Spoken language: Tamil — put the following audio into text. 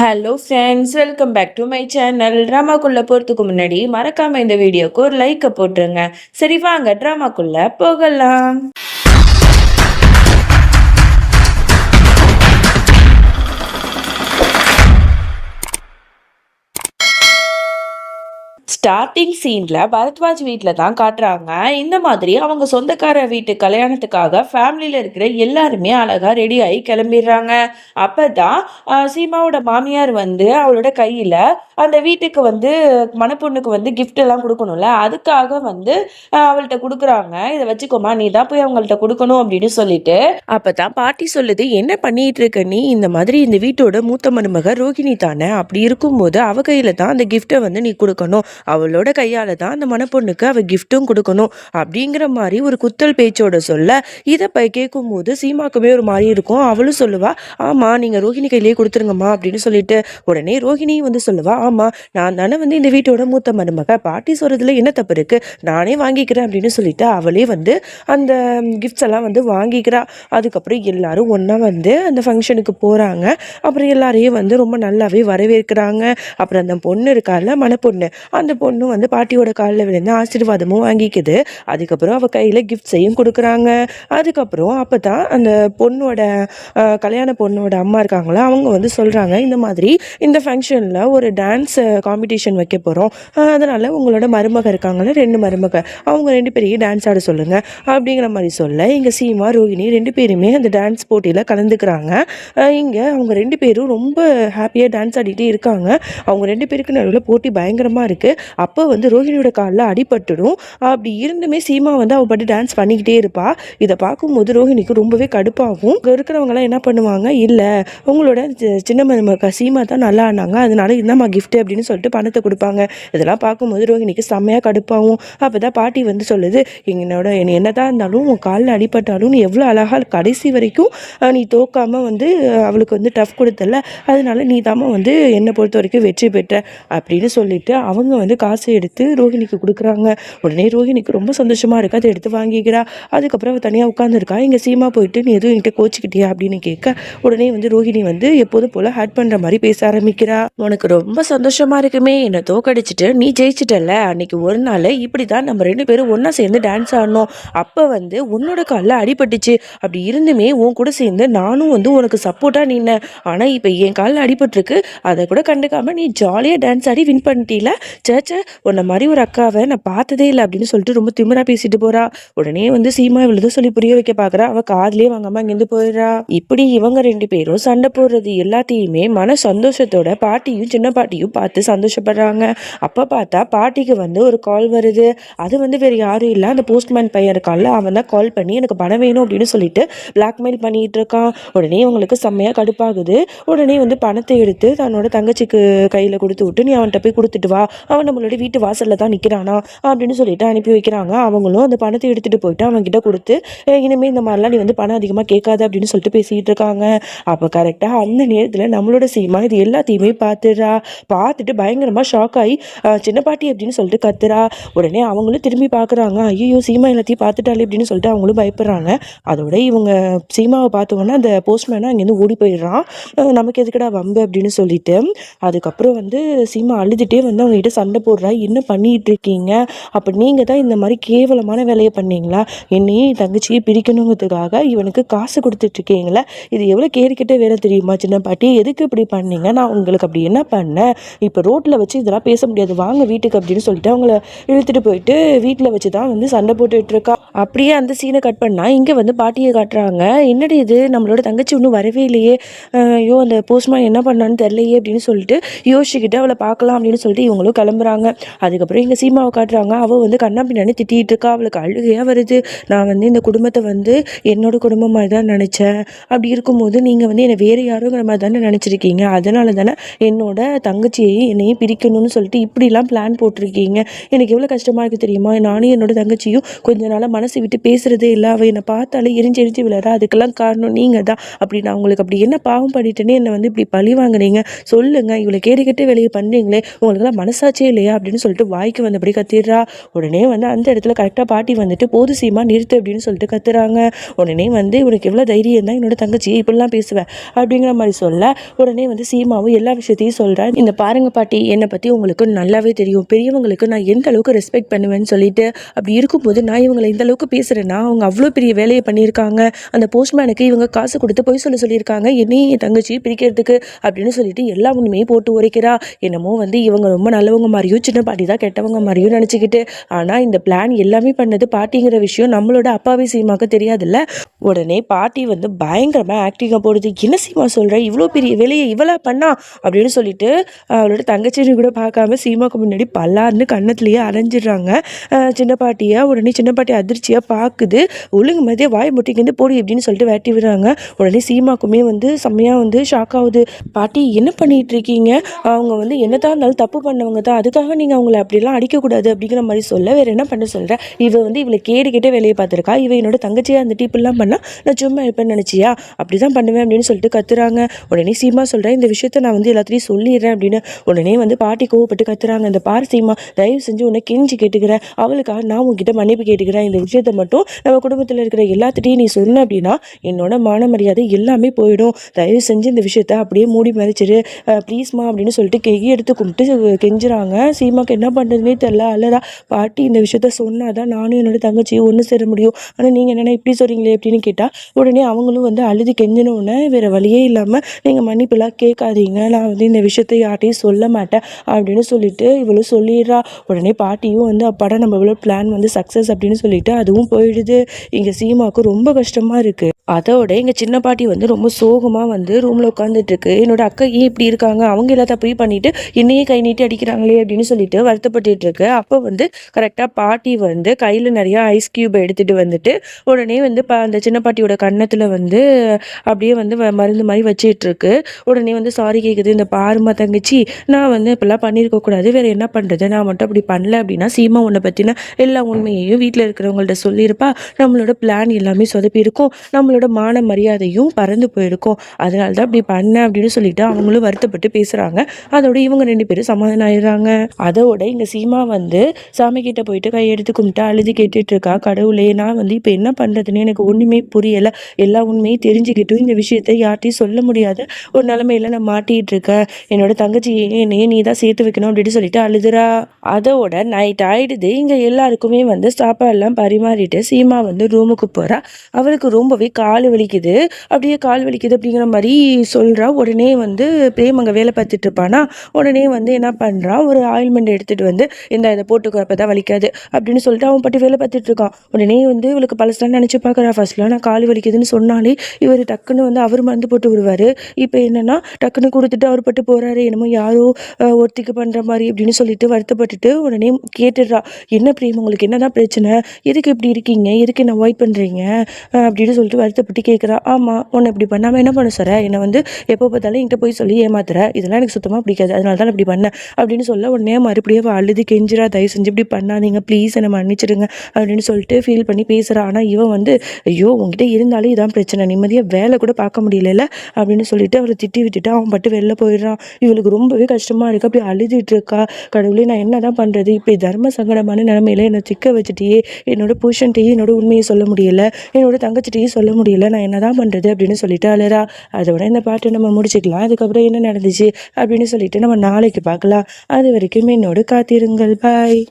Hello friends, welcome back to my channel. ட்ராமாக்குள்ள போறதுக்கு முன்னாடி மறக்காம இந்த வீடியோக்கு ஒரு லைக்கை போட்டுருங்க. சரி வாங்க ட்ராமாக்குள்ள போகலாம். ஸ்டார்டிங் சீன்ல பரத்வாஜ் வீட்ல தான் காட்டுறாங்க. இந்த மாதிரி அவங்க சொந்தக்கார வீட்டு கல்யாணத்துக்காக ஃபேமிலியில இருக்கிற எல்லாருமே அழகா ரெடி ஆகி கிளம்பிடுறாங்க. அப்பதான் சீமாவோட மாமியார் வந்து அவளோட கையில அந்த வீட்டுக்கு வந்து மணப்பொண்ணுக்கு வந்து gift எல்லாம் கொடுக்கணும்ல, அதுக்காக வந்து அவள்கிட்ட கொடுக்குறாங்க. இதை வச்சுக்கோமா, நீ தான் போய் அவங்கள்ட்ட கொடுக்கணும் அப்படின்னு சொல்லிட்டு. அப்பதான் பாட்டி சொல்லுது, என்ன பண்ணிட்டு இருக்க நீ? இந்த மாதிரி இந்த வீட்டோட மூத்த மருமக ரோகிணி தானே, அப்படி இருக்கும்போது அவ கையில தான் அந்த கிஃப்டை வந்து நீ கொடுக்கணும், அவளோட கையால தான் அந்த மணப்பொண்ணுக்கு அவ கிஃப்ட்டும் கொடுக்கணும் அப்படிங்கிற மாதிரி ஒரு குத்தல் பேச்சோட சொல்ல, இதை கேட்கும்போது சீமாக்குமே ஒரு மாதிரி இருக்கும். அவளும் சொல்லுவா, ஆமா நீங்க ரோஹிணி கையிலேயே கொடுத்துருங்கம்மா அப்படின்னு சொல்லிட்டு. உடனே ரோஹிணி வந்து சொல்லுவா, ஆமா நான் தானே வந்து இந்த வீட்டோட மூத்த மருமக, பாட்டி சொல்றதுல என்ன தப்பு இருக்கு, நானே வாங்கிக்கிறேன் அப்படின்னு சொல்லிட்டு அவளே வந்து அந்த கிஃப்ட்ஸ் எல்லாம் வந்து வாங்கிக்கிறா. அதுக்கப்புறம் எல்லாரும் ஒன்றா வந்து அந்த ஃபங்க்ஷனுக்கு போகிறாங்க. அப்புறம் எல்லாரையும் வந்து ரொம்ப நல்லாவே வரவேற்கிறாங்க. அப்புறம் அந்த பொண்ணு இருக்கால, மணப்பொண்ணு, அந்த பொண்ணு வந்து பாட்டியோட காலில் விழுந்து ஆசீர்வாதமும் வாங்கிக்குது. அதுக்கப்புறம் அவள் கையில் கிஃப்ட்ஸையும் கொடுக்குறாங்க. அதுக்கப்புறம் அப்போ தான் அந்த பொண்ணோட கல்யாண பொண்ணோட அம்மா இருக்காங்களா, அவங்க வந்து சொல்கிறாங்க, இந்த மாதிரி இந்த ஃபங்க்ஷனில் ஒரு டான்ஸ் காம்படிஷன் வைக்க போகிறோம், அதனால் உங்களோட மருமக இருக்காங்களே, 2 மருமக, அவங்க 2 பேரையும் டான்ஸ் ஆட சொல்லுங்கள் அப்படிங்கிற மாதிரி சொல்ல, இங்கே சீமா ரோஹிணி 2 பேருமே அந்த டான்ஸ் போட்டியில் கலந்துக்கிறாங்க. இங்கே அவங்க 2 பேரும் ரொம்ப ஹாப்பியாக டான்ஸ் ஆடிட்டே இருக்காங்க. அவங்க 2 பேருக்கு நடுவில் போட்டி பயங்கரமாக இருக்குது. அப்போ வந்து ரோஹிணியோட காலில் அடிபட்டுடும். அப்படி இருந்துமே சீமா வந்து அவள் பாட்டு டான்ஸ் பண்ணிக்கிட்டே இருப்பா. இதை பார்க்கும்போது ரோஹிணிக்கு ரொம்பவே கடுப்பாகும். இங்கே இருக்கிறவங்களாம் என்ன பண்ணுவாங்க, இல்லை உங்களோட சின்ன மருமக சீமா தான் நல்லா ஆனாங்க, அதனால என்னம்மா கிஃப்ட் அப்படின்னு சொல்லிட்டு பணத்தை கொடுப்பாங்க. இதெல்லாம் பார்க்கும்போது ரோஹிணிக்கு செம்மையாக கடுப்பாகும். அப்போ தான் பாட்டி வந்து சொல்லுது, என்னோட என்னதான் இருந்தாலும் உன் காலில் அடிபட்டாலும் நீ எவ்வளோ அழகாக கடைசி வரைக்கும் நீ தோக்காமல் வந்து அவளுக்கு வந்து டஃப் கொடுத்தல, அதனால நீ தாம்மா வந்து என்னை பொறுத்த வரைக்கும் வெற்றி பெற்ற அப்படின்னு சொல்லிட்டு அவங்க வந்து காசை எடுத்து ரோஹிணிக்கு கொடுக்குறாங்க. உடனே ரோஹிணிக்கு ரொம்ப சந்தோஷமாக இருக்குது. அதை எடுத்து வாங்கிக்கிறா. அதுக்கப்புறம் அவள் தனியாக உட்காந்துருக்கா. இங்கே சீமா போயிட்டு, நீ எதுவும் என்கிட்ட கோச்சிக்கிட்டியா அப்படின்னு கேட்க, உடனே வந்து ரோஹிணி வந்து எப்போதும் போல் ஹேட் பண்ணுற மாதிரி பேச ஆரம்பிக்கிறா. உனக்கு ரொம்ப சந்தோஷமாக இருக்குமே, என்னை தோக்கடிச்சிட்டு நீ ஜெயிச்சிட்டல, அன்னைக்கு ஒரு நாள் இப்படி தான் நம்ம 2 பேரும் ஒன்றா சேர்ந்து டான்ஸ் ஆடணும், அப்போ வந்து உன்னோட காலில் அடிபட்டுச்சு, அப்படி இருந்துமே உன் கூட சேர்ந்து நானும் வந்து உனக்கு சப்போர்ட்டாக நின்னேன், ஆனால் இப்போ என் காலில் அடிபட்டிருக்கு, அதை கூட கண்டுக்காமல் நீ ஜாலியாக டான்ஸ் ஆடி வின் பண்ணிட்டீல, சேச்சே உன்னை மாதிரி ஒரு அக்காவை நான் பார்த்ததே இல்லை அப்படின்னு சொல்லிட்டு ரொம்ப திமிரா பேசிட்டு போறா. உடனே வந்து சீமா இவ்வளவு சொல்லி புரிய வைக்க பார்க்குறா. அவள் காதலே வாங்காம அங்கேருந்து போயிடுறா. இப்படி இவங்க 2 பேரும் சண்டை போடுறது எல்லாத்தையுமே மன சந்தோஷத்தோட பாட்டியும் சின்ன பாட்டியும் பார்த்து சந்தோஷப்படுறாங்க. அப்போ பார்த்தா பாட்டிக்கு வந்து ஒரு கால் வருது. அது வந்து வேறு யாரும் இல்லை, அந்த போஸ்ட்மேன் பையன் இருக்கான்ல, அவன் தான் கால் பண்ணி எனக்கு பணம் வேணும் அப்படின்னு சொல்லிட்டு பிளாக்மெயில் பண்ணிட்டு இருக்கான். உடனே அவங்களுக்கு செம்மையாக கடுப்பாகுது. உடனே வந்து பணத்தை எடுத்து தன்னோட தங்கச்சிக்கு கையில் கொடுத்து விட்டு, நீ அவன்கிட்ட போய் கொடுத்துட்டு வா, அவன் நம்மளோட வீட்டு வாசலில் தான் நிற்கிறானா அப்படின்னு சொல்லிட்டு அனுப்பி வைக்கிறாங்க. அவங்களும் அந்த பணத்தை எடுத்துகிட்டு போயிட்டு அவன்கிட்ட கொடுத்து, இனிமேல் இந்த மாதிரிலாம் நீ வந்து பணம் அதிகமாக கேட்காது அப்படின்னு சொல்லிட்டு பேசிகிட்டு இருக்காங்க. அப்போ கரெக்டாக அந்த நேரத்தில் நம்மளோட சீமா இது எல்லாத்தையுமே பார்த்துட்டு பயங்கரமாக ஷாக் ஆகி சின்ன பாட்டி அப்படின்னு சொல்லிட்டு கத்துறா. உடனே அவங்களும் திரும்பி பார்க்குறாங்க, ஐயோ சீமா எல்லாத்தையும் பார்த்துட்டாலே அப்படின்னு சொல்லிட்டு அவங்களும் பயப்படுறாங்க. அதோட இவங்க சீமாவை பார்த்தோன்னா அந்த போஸ்ட்மேனை அங்கேருந்து ஓடி போயிடுறான். நமக்கு எதுக்கடா வம்பு அப்படின்னு சொல்லிட்டு. அதுக்கப்புறம் வந்து சீமா அழுதுகிட்டே வந்து அவங்ககிட்ட சண்டை போடுறா, என்ன பண்ணிகிட்டு இருக்கீங்க, அப்போ நீங்கள் தான் இந்த மாதிரி கேவலமான வேலையை பண்ணீங்களா, என்னையும் தங்கச்சியை பிரிக்கணுங்கிறதுக்காக இவனுக்கு காசு கொடுத்துட்ருக்கீங்களா, இது எவ்வளோ கேரிக்கிட்ட வேலை தெரியுமா சின்ன பாட்டி, எதுக்கு இப்படி பண்ணீங்க, நான் உங்களுக்கு அப்படி என்ன பண்ணேன், இப்போ ரோட்டில் வச்சு இதெல்லாம் பேச முடியாது, வாங்க வீட்டுக்கு அப்படின்னு சொல்லிட்டு அவங்கள இழுத்துட்டு போயிட்டு வீட்டில் வச்சு தான் வந்து சண்டை போட்டுட்டு இருக்கா. அப்படியே அந்த சீனை கட் பண்ணால் இங்கே வந்து பாட்டியை காட்டுறாங்க. என்னடி இது, நம்மளோட தங்கச்சி இன்னும் வரவே இல்லையே, ஐயோ அந்த போஸ்ட்மேன் என்ன பண்ணான்னு தெரியலையே அப்படின்னு சொல்லிட்டு யோசிச்சுக்கிட்டு அவளை பார்க்கலாம் அப்படின்னு சொல்லிட்டு இவங்களும் கிளம்புறாங்க. அதுக்கப்புறம் இங்கே சீமாவை காட்டுறாங்க. அவள் வந்து கண்ணா பின்னாடி திட்டிகிட்டு இருக்கா. அவளுக்கு அழுகையாக வருது. நான் வந்து இந்த குடும்பத்தை வந்து என்னோட குடும்பம் மாதிரி தான் நினச்சேன், அப்படி இருக்கும்போது நீங்கள் வந்து என்னை வேறு யாருங்கிற மாதிரி தானே நினச்சிருக்கீங்க, அதனால தானே என்னோட தங்கச்சியையும் என்னையும் பிரிக்கணும்னு சொல்லிட்டு இப்படிலாம் பிளான் போட்டிருக்கீங்க, எனக்கு எவ்வளோ கஷ்டமாக இருக்குது தெரியுமா, நானும் என்னோட தங்கச்சியும் கொஞ்ச நாளாக மனசு விட்டு பேசுகிறதே இல்லை, அவள் என்னை பார்த்தாலே எரிஞ்சு விளையாட, அதுக்கெல்லாம் காரணம் நீங்கள் தான், அப்படி நான் உங்களுக்கு அப்படி என்ன பாவம் பண்ணிட்டேன்னு என்னை வந்து இப்படி பழி வாங்குறீங்க, சொல்லுங்கள், இவ்வளோ கேடுகட்ட வேலையை பண்ணுறீங்களே, உங்களுக்கெல்லாம் மனசாட்சியே இல்லை, இல்லையா அப்படின்னு சொல்லிட்டு வாய்க்கு வந்தபடி கத்திடுறா. உடனே வந்து அந்த இடத்துல கரெக்டாக பாட்டி வந்துட்டு போது சீமா நிறுத்து அப்படின்னு சொல்லிட்டு கத்துறாங்க. உடனே வந்து உனக்கு எவ்வளோ தைரியம் தான் என்னோட தங்கச்சியை இப்படிலாம் பேசுவேன் அப்படிங்கிற மாதிரி சொல்ல, உடனே வந்து சீமாவும் எல்லா விஷயத்தையும் சொல்கிறேன். இந்த பாருங்க பாட்டி, என்னை பற்றி உங்களுக்கு நல்லாவே தெரியும், பெரியவங்களுக்கு நான் எந்த அளவுக்கு ரெஸ்பெக்ட் பண்ணுவேன்னு சொல்லிட்டு. அப்படி இருக்கும்போது நான் இவங்களை இந்த அளவுக்கு பேசுகிறேன்னா அவங்க அவ்வளோ பெரிய வேலையை பண்ணியிருக்காங்க. அந்த போஸ்ட்மேனுக்கு இவங்க காசு கொடுத்து போய் சொல்லியிருக்காங்க என்னையும் என் தங்கச்சியை பிரிக்கிறதுக்கு அப்படின்னு சொல்லிட்டு எல்லா உண்மையும் போட்டு உரைக்கிறா. என்னமோ வந்து இவங்க ரொம்ப நல்லவங்க மாதிரியும் சின்ன பாட்டி தான் கெட்டவங்க மாதிரியும் நினச்சிக்கிட்டு. ஆனால் இந்த பிளான் எல்லாமே பண்ணது பாட்டிங்கிற விஷயம் நம்மளோட அப்பாவி சீமாக்கு தெரியாதுல்ல. உடனே பாட்டி வந்து பயங்கரமாக ஆக்டிங்காக போடுது. என்ன சீமா சொல்கிற, இவ்வளோ பெரிய வேலையை இவளா பண்ணா அப்படின்னு சொல்லிட்டு அவளோட தங்கச்சின்னு கூட பார்க்காம சீமாக்கு முன்னாடி பல்லாருன்னு கன்னத்துலேயே அரைஞ்சிடுறாங்க சின்ன பாட்டியை. உடனே சின்ன பாட்டி அதிர்ச்சியாக பார்க்குது. ஒழுங்கு மாதிரியே வாய் முட்டிக்கிந்து போடி அப்படின்னு சொல்லிட்டு வேட்டி விடுறாங்க. உடனே சீமாக்குமே வந்து செம்மையாக வந்து ஷாக் ஆகுது. பாட்டி என்ன பண்ணிட்டு இருக்கீங்க, அவங்க வந்து என்னதான் இருந்தாலும் தப்பு பண்ணவங்க தான், அதுக்காக நீங்கள் அவங்கள அப்படிலாம் அடிக்கக்கூடாது அப்படிங்கிற மாதிரி சொல்ல, வேறு என்ன பண்ண சொல்கிறேன், இவ வந்து இவளை கேடு கேட்டே வேலையை பார்த்துருக்கா, இவ என்னோட தங்கச்சியாக இருந்துட்டு இப்படிலாம் பண்ணால் நான் சும்மா இருப்பேன்னு நினச்சியா, அப்படி தான் பண்ணுவேன் அப்படின்னு சொல்லிட்டு கத்துறாங்க. உடனே சீமா சொல்கிறேன், இந்த விஷயத்த நான் வந்து எல்லாத்தையும் சொல்லிடுறேன் அப்படின்னு. உடனே வந்து பாட்டி கோவப்பட்டு கத்துறாங்க. இந்த பார் சீமா, தயவு செஞ்சு உன்னை கெஞ்சி கேட்டுக்கிறேன், அவளுக்காக நான் உங்ககிட்ட மன்னிப்பு கேட்டுக்கிறேன். இந்த விஷயத்த மட்டும் நம்ம குடும்பத்தில் இருக்கிற எல்லாத்திட்டையும் நீ சொன்ன அப்படின்னா என்னோட மான மரியாதை எல்லாமே போயிடும். தயவு செஞ்சு இந்த விஷயத்த அப்படியே மூடி மறைச்சிரு ப்ளீஸ்மா அப்படின்னு சொல்லிட்டு கையை எடுத்து கும்பிட்டு கெஞ்சுறாங்க. சீமாக்கு என்ன பண்ணுறதுனே தெரில, அழறா. பாட்டி இந்த விஷயத்த சொன்னாதான் நானும் என்னோட தங்கச்சியும் ஒன்று சேர முடியும், ஆனால் நீங்கள் என்னென்ன இப்படி சொல்கிறீங்களே அப்படின்னு கேட்டால், உடனே அவங்களும் வந்து அழுது கெஞ்சினோடனே வேறு வழியே இல்லாமல் நீங்கள் மன்னிப்புலாம் கேட்காதீங்க, நான் வந்து இந்த விஷயத்தை யார்ட்டையும் சொல்ல மாட்டேன் அப்படின்னு சொல்லிட்டு இவ்வளோ சொல்லிடுறா. உடனே பாட்டியும் வந்து அப்பாடா நம்ம இவ்வளோ பிளான் வந்து சக்ஸஸ் அப்படின்னு சொல்லிட்டு அதுவும் போயிடுது. இங்கே சீமாவுக்கு ரொம்ப கஷ்டமாக இருக்குது. அதோட எங்கள் சின்ன பாட்டி வந்து ரொம்ப சோகமாக வந்து ரூமில் உட்காந்துட்ருக்கு. என்னோட அக்கா ஏன் இப்படி இருக்காங்க, அவங்க எல்லா தப்பையும் பண்ணிவிட்டு என்னையே கை நீட்டி அடிக்கிறாங்களே அப்படின்னு சொல்லிட்டு வருத்தப்பட்டு இருக்கு. அப்போ வந்து கரெக்டாக பாட்டி வந்து கையில் நிறையா ஐஸ் க்யூப் எடுத்துகிட்டு வந்துட்டு உடனே வந்து அந்த சின்ன பாட்டியோட கன்னத்தில் வந்து அப்படியே வந்து மருந்து மாதிரி வச்சிட்ருக்கு. உடனே வந்து சாரி கேட்குது. இந்த பாருமா தங்கச்சி, நான் வந்து இப்படிலாம் பண்ணியிருக்கக்கூடாது, வேறு என்ன பண்ணுறது, நான் மட்டும் அப்படி பண்ணல அப்படின்னா சீமா உன்னை பற்றின எல்லா உண்மையையும் வீட்டில் இருக்கிறவங்கள்ட்ட சொல்லியிருப்பா, நம்மளோட பிளான் எல்லாமே சொதப்பி இருக்கும், நம்மளோட மான மரியாதையும் பறந்து போயிருக்கும், அதனால தான் அப்படி பண்ண அப்படின்னு சொல்லிட்டு அவங்களும் வருத்தப்பட்டு பேசுகிறாங்க. அதோட இவங்க 2 பேரும் சமாதானம் ஆயிடுறாங்க. அதோட இங்கே சீமா வந்து சாமி கிட்ட போயிட்டு கையெடுத்து கும்பிட்டு அழுது கேட்டுட்டு இருக்கா. கடவுளே, நான் வந்து இப்போ என்ன பண்ணுறதுன்னு எனக்கு ஒன்றுமே புரியலை, எல்லா உண்மையும் தெரிஞ்சுக்கிட்டும் இந்த விஷயத்தை யார்ட்டையும் சொல்ல முடியாத ஒரு நிலைமையில நான் மாட்டிகிட்டு இருக்கேன், என்னோட தங்கச்சி என்னையே நீ தான் சேர்த்து வைக்கணும் அப்படின்னு சொல்லிட்டு அழுதுறா. அதோட நைட் ஆயிடுது. இங்கே எல்லாருக்குமே வந்து சாப்பாடுலாம் பரிமாறிட்டு சீமா வந்து ரூமுக்கு போகிறா. அவளுக்கு ரொம்பவே கால் வலிக்குது. அப்படியே கால் வலிக்குது அப்படிங்கிற மாதிரி சொல்கிறா. உடனே வந்து பிரேம் அங்கே வேலை பார்த்துட்டு இருப்பானா, உடனே வந்து என்ன பண்ணுறான், ஒரு ஆயில்மெண்ட் எடுத்துகிட்டு வந்து இதை போட்டுக்கோ அப்போ தான் வலிக்காது அப்படின்னு சொல்லிட்டு அவன் பாட்டு வேலை பார்த்துட்டு இருக்கான். உடனே வந்து இவளுக்கு பழசெலாம் நினச்சி பார்க்குறா. ஃபர்ஸ்ட்லாம் நான் கால் வலிக்குதுன்னு சொன்னாலே இவர் டக்குன்னு வந்து அவர் மருந்து போட்டு விடுவார், இப்போ என்னென்னா டக்குன்னு கொடுத்துட்டு அவர் பட்டு போகிறாரு, என்னமோ யாரோ ஒருத்திக்கு பண்ணுற மாதிரி அப்படின்னு சொல்லிட்டு வருத்தப்பட்டுட்டு உடனே கேட்டுடுறா. என்ன பிரேம், உங்களுக்கு என்னதான் பிரச்சனை, எதுக்கு இப்படி இருக்கீங்க, எதுக்கு என்ன அவாய்ட் பண்ணுறீங்க அப்படின்னு சொல்லிட்டு வருத்தப்பட்டு கேட்குறா. ஆமாம், உன்னை இப்படி பண்ணாமல் என்ன பண்ண சார், என்னை வந்து எப்போ பார்த்தாலும் என்கிட்ட போய் சொல்லி ஏமாத்துற, இதெல்லாம் எனக்கு சுத்தமாக பிடிக்காது, அதனால தான் இப்படி பண்ணேன் அப்படின்னு சொல்ல, உடனே மறுபடியும் அழுது கெஞ்சிரா. தயவு செஞ்சு இப்படி பண்ணாதீங்க ப்ளீஸ், என்னை மன்னிச்சிடுங்க அப்படின்னு சொல்லிட்டு ஃபீல் பண்ணி பேசுகிறா. ஆனால் இவன் வந்து ஐயோ உங்ககிட்ட இருந்தாலே இதான் பிரச்சனை, நிம்மதியாக வேலை கூட பார்க்க முடியல அப்படின்னு சொல்லிட்டு அவரை திட்டி விட்டுட்டு அவன் பட்டு வெளில போயிடுறான். இவளுக்கு ரொம்பவே கஷ்டமாக இருக்குது. அப்படி அழுதுட்டு இருக்கா. கடவுளே, நான் என்ன தான் பண்ணுறது, இப்படி தர்ம சங்கடமான நிலைமையில என்னை சிக்க வச்சுட்டியே, என்னோட புருஷன்ட்டையும் என்னோட உண்மையை சொல்ல முடியல, என்னோட தங்கச்சிட்டையும் சொல்ல முடியல, நான் என்ன தான் பண்ணுறது அப்படின்னு சொல்லிட்டு அழறா. அதோட இந்த பாட்டு நம்ம முடிச்சுக்கலாம். அதுக்கப்புறம் என்ன நடந்துச்சு அப்படின்னு சொல்லிட்டு நம்ம நாளைக்கு பார்க்கலாம். அது வரைக்கும் என்னோட காத்திருங்கள். பாய்.